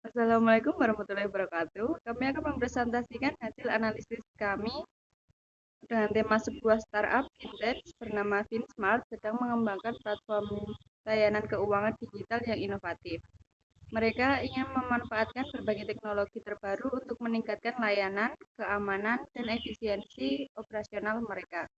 Assalamualaikum warahmatullahi wabarakatuh. Kami akan mempresentasikan hasil analisis kami dengan tema sebuah startup fintech bernama FinSmart sedang mengembangkan platform layanan keuangan digital yang inovatif. Mereka ingin memanfaatkan berbagai teknologi terbaru untuk meningkatkan layanan, keamanan, dan efisiensi operasional mereka.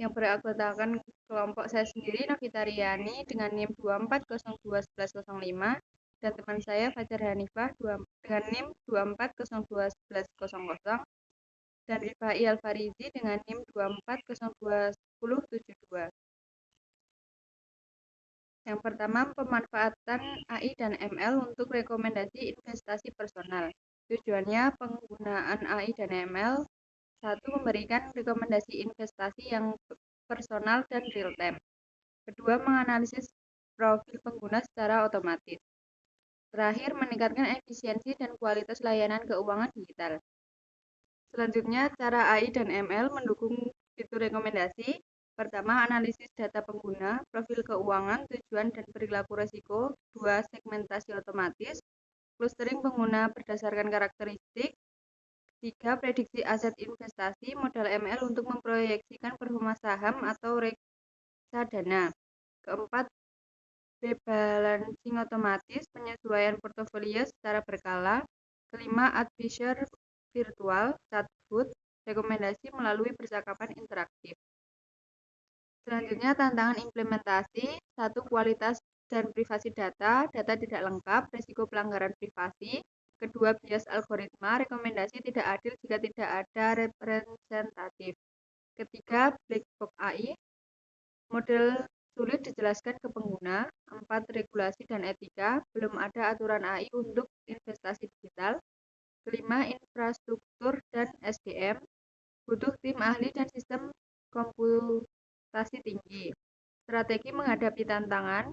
Yang beranggotakan kelompok saya sendiri, Novita Riani, dengan NIM 24021105, dan teman saya Fajar Hanifah dengan NIM 24021100, dan Rifai Alfarizi dengan NIM 24021072. Yang pertama, pemanfaatan AI dan ML untuk rekomendasi investasi personal. Tujuannya penggunaan AI dan ML: satu, memberikan rekomendasi investasi yang personal dan real time. Kedua, menganalisis profil pengguna secara otomatis. Terakhir, meningkatkan efisiensi dan kualitas layanan keuangan digital. Selanjutnya, cara AI dan ML mendukung fitur rekomendasi. Pertama, analisis data pengguna, profil keuangan, tujuan, dan perilaku risiko. Dua, segmentasi otomatis, clustering pengguna berdasarkan karakteristik. Tiga, prediksi aset investasi, modal ML untuk memproyeksikan performa saham atau reksadana. Keempat, rebalancing otomatis, penyesuaian portofolio secara berkala. Kelima, advisor virtual, chatbot, rekomendasi melalui percakapan interaktif. Selanjutnya, tantangan implementasi. Satu, kualitas dan privasi data, data tidak lengkap, risiko pelanggaran privasi. Kedua, bias algoritma, rekomendasi tidak adil jika tidak ada representatif. Ketiga, black box AI, model sulit dijelaskan ke pengguna. Empat, regulasi dan etika, belum ada aturan AI untuk investasi digital. Kelima, infrastruktur dan SDM, butuh tim ahli dan sistem komputasi tinggi. Strategi menghadapi tantangan.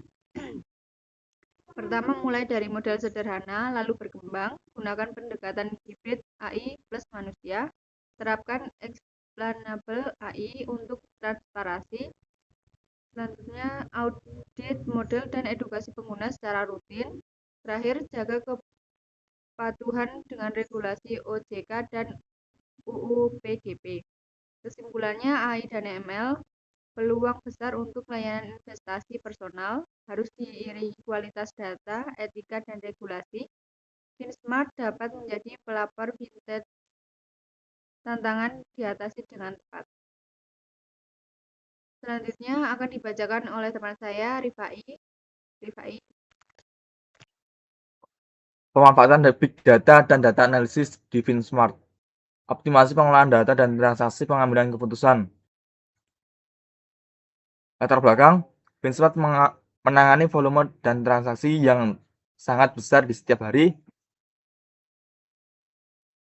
Pertama, mulai dari model sederhana, lalu berkembang. Gunakan pendekatan hibrid AI plus manusia. Terapkan explainable AI untuk transparansi. Selanjutnya, audit model dan edukasi pengguna secara rutin. Terakhir, jaga kepatuhan dengan regulasi OJK dan UU PDP. Kesimpulannya, AI dan ML peluang besar untuk layanan investasi personal, harus diiringi kualitas data, etika, dan regulasi. FinSmart dapat menjadi pelapor fintech, tantangan diatasi dengan tepat. Selanjutnya akan dibacakan oleh teman saya, Rifai. Pemanfaatan big data dan data analisis di FinSmart. Optimasi pengolahan data dan transaksi pengambilan keputusan. Latar belakang, FinSmart menangani volume dan transaksi yang sangat besar di setiap hari.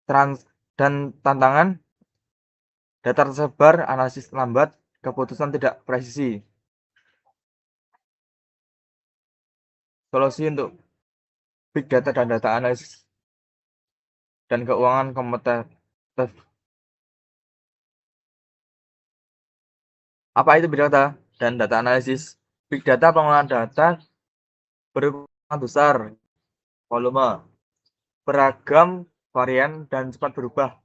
Dan tantangan, data tersebar, analisis lambat, keputusan tidak presisi. Solusi untuk big data dan data analisis dan keuangan kompetitif. Apa itu big data dan data analisis? Big data pengolahan data berukuran besar, volume, beragam varian dan cepat berubah.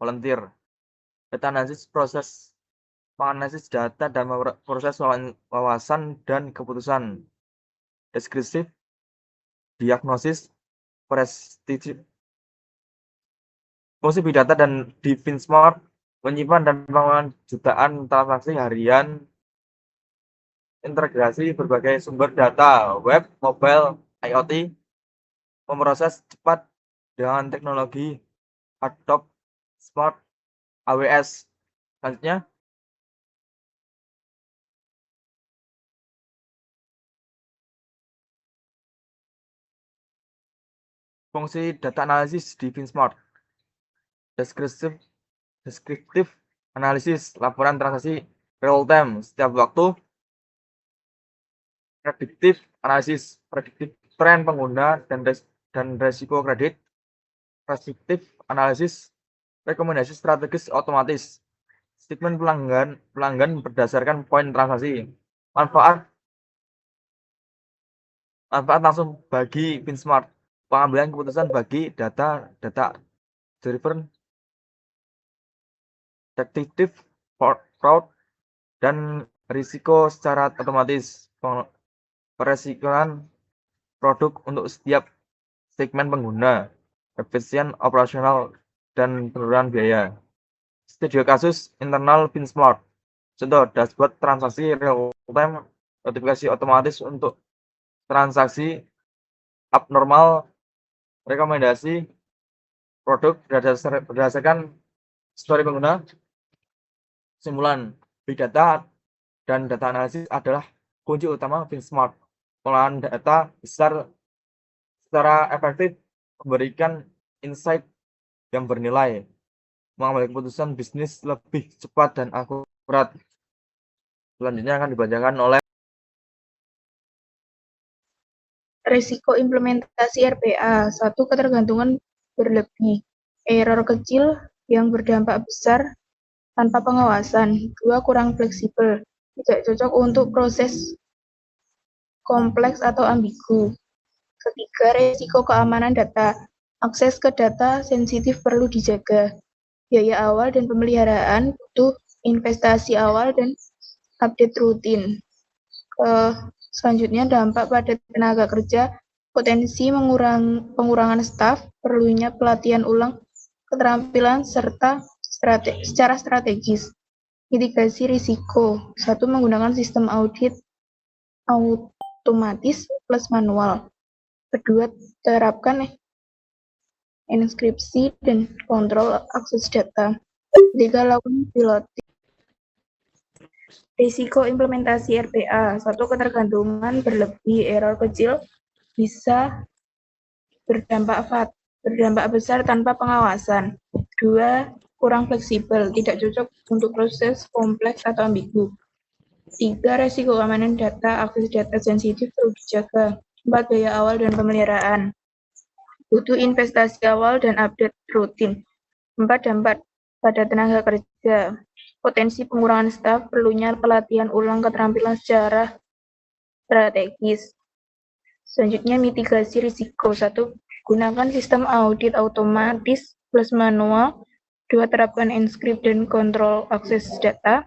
Volunteer. Data analisis proses menganalisis data dan proses wawasan dan keputusan. Deskriptif, diagnosis, prescriptive. Fungsi big data dan di FinSmart menyimpan dan pengelolaan jutaan transaksi harian, integrasi berbagai sumber data, web, mobile, IoT, memproses cepat dengan teknologi Adobe Smart AWS. Selanjutnya, fungsi data analisis di FinSmart. Deskriptif analisis, laporan transaksi real time setiap waktu. Prediktif analisis, prediktif tren pengguna dan resiko kredit. Preskriptif analisis, rekomendasi strategis otomatis. Statement pelanggan berdasarkan poin transaksi. Manfaat manfaat langsung bagi Finsmart, pengambilan keputusan bagi data-driven, detektif fraud, dan risiko secara otomatis, peresikoan produk untuk setiap segmen pengguna, efisien operasional, dan penurunan biaya. Studio kasus internal Finsmart. Contoh, dashboard transaksi real-time, notifikasi otomatis untuk transaksi abnormal, rekomendasi produk berdasarkan histori pengguna, kesimpulan. Big data dan data analisis adalah kunci utama Finsmart. Pengolahan data besar secara efektif memberikan insight yang bernilai, mengambil keputusan bisnis lebih cepat dan akurat. Selanjutnya akan dibacakan oleh Risiko implementasi RPA. 1. Ketergantungan berlebih. Error kecil yang berdampak besar tanpa pengawasan. 2. Kurang fleksibel. Tidak cocok untuk proses kompleks atau ambigu. 3. Risiko keamanan data. Akses ke data sensitif perlu dijaga. Biaya awal dan pemeliharaan butuh investasi awal dan update rutin. Selanjutnya, dampak pada tenaga kerja, potensi pengurangan staf, perlunya pelatihan ulang keterampilan serta secara strategis. Mitigasi risiko. 1. Menggunakan sistem audit otomatis plus manual. Kedua, terapkan enkripsi dan kontrol akses data. 3. Lakukan piloting. Risiko implementasi RPA. 1. Ketergantungan berlebih. Error kecil bisa berdampak besar tanpa pengawasan. 2. Kurang fleksibel, tidak cocok untuk proses kompleks atau ambigu. 3. Risiko keamanan data, akses data sensitif perlu dijaga. 4. Biaya awal dan pemeliharaan, butuh investasi awal dan update rutin. 4. Dampak pada tenaga kerja, potensi pengurangan staf, perlunya pelatihan ulang keterampilan secara strategis. Selanjutnya, mitigasi risiko. 1. Gunakan sistem audit otomatis plus manual. 2. Terapkan enkripsi dan kontrol akses data.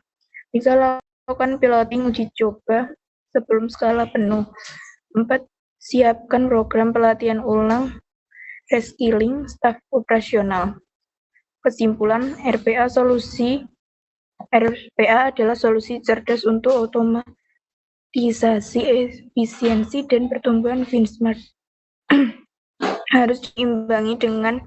3. Lakukan piloting uji coba sebelum skala penuh. 4. Siapkan program pelatihan ulang reskilling staf operasional. Kesimpulan, RPA adalah solusi cerdas untuk otomatisasi efisiensi dan pertumbuhan Finsmart. Harus diimbangi dengan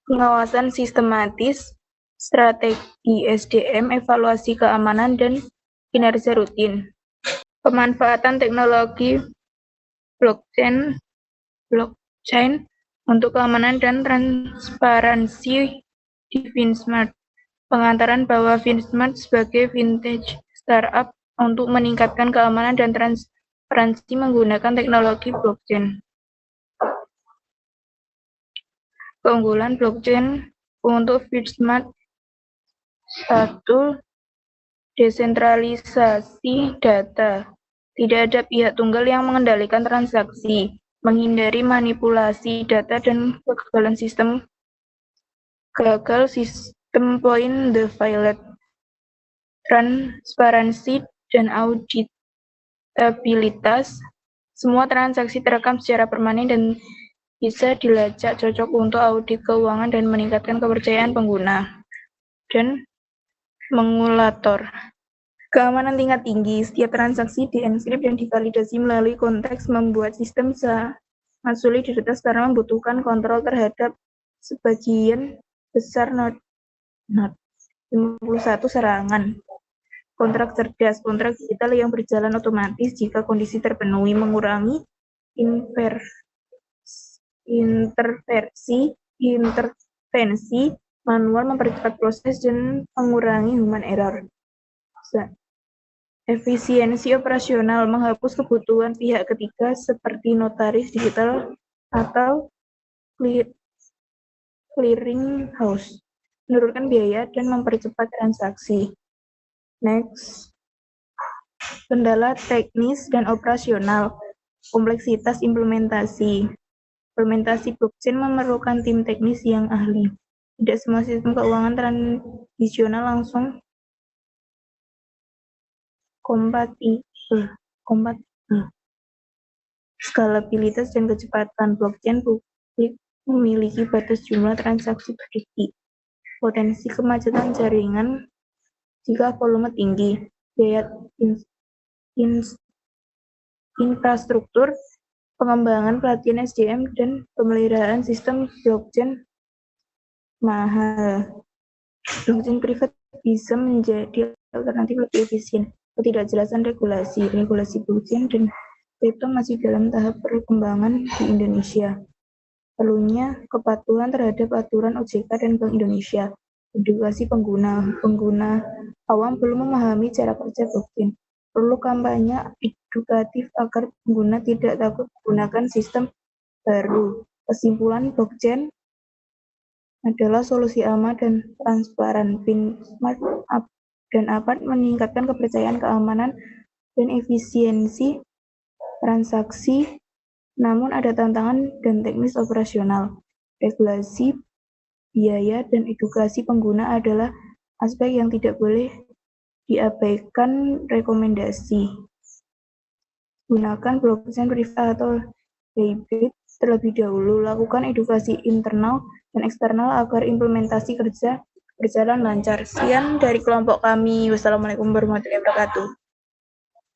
pengawasan sistematis, strategi SDM, evaluasi keamanan, dan kinerja rutin. Pemanfaatan teknologi blockchain untuk keamanan dan transparansi di Finsmart. Pengantaran bahwa Finsmart sebagai vintage startup untuk meningkatkan keamanan dan transparansi menggunakan teknologi blockchain. Keunggulan blockchain untuk Finsmart. 1. Desentralisasi data. Tidak ada pihak tunggal yang mengendalikan transaksi, menghindari manipulasi data dan kegagalan sistem point the pilot. Transparansi dan auditabilitas. Semua transaksi terekam secara permanen dan bisa dilacak, cocok untuk audit keuangan dan meningkatkan kepercayaan pengguna. Dan mengulator. Keamanan tingkat tinggi. Setiap transaksi dienkripsi dan divalidasi melalui konteks, membuat sistem sangat sulit diretas karena membutuhkan kontrol terhadap sebagian besar node 51 serangan. Kontrak cerdas. Kontrak digital yang berjalan otomatis jika kondisi terpenuhi, mengurangi intervensi manual, mempercepat proses, dan mengurangi human error. Efisiensi operasional, menghapus kebutuhan pihak ketiga seperti notaris digital atau clearing house, menurunkan biaya dan mempercepat transaksi. Next, kendala teknis dan operasional. Kompleksitas implementasi. Implementasi blockchain memerlukan tim teknis yang ahli. Tidak semua sistem keuangan tradisional langsung kompatibel. Skalabilitas dan kecepatan blockchain publik memiliki batas jumlah transaksi prediksi. Potensi kemacetan jaringan jika volume tinggi. Biaya infrastruktur, pengembangan pelatihan SDM, dan pemeliharaan sistem blockchain mahal. Blockchain privat bisa menjadi alternatif lebih efisien. Ketidakjelasan regulasi. Regulasi blockchain dan kripto masih dalam tahap perkembangan di Indonesia. Perlunya kepatuhan terhadap aturan OJK dan Bank Indonesia. Edukasi pengguna. Pengguna awam belum memahami cara kerja blockchain. Perlu kampanye edukatif agar pengguna tidak takut menggunakan sistem baru. Kesimpulan, blockchain adalah solusi aman dan transparan. Smart dan APAT meningkatkan kepercayaan, keamanan, dan efisiensi transaksi, namun ada tantangan dan teknis operasional. Regulasi, biaya, dan edukasi pengguna adalah aspek yang tidak boleh diabaikan. Rekomendasi: gunakan blockchain privat atau hybrid terlebih dahulu. Lakukan edukasi internal dan eksternal agar implementasi kerja berjalan lancar. Sekian dari kelompok kami. Wassalamualaikum warahmatullahi wabarakatuh.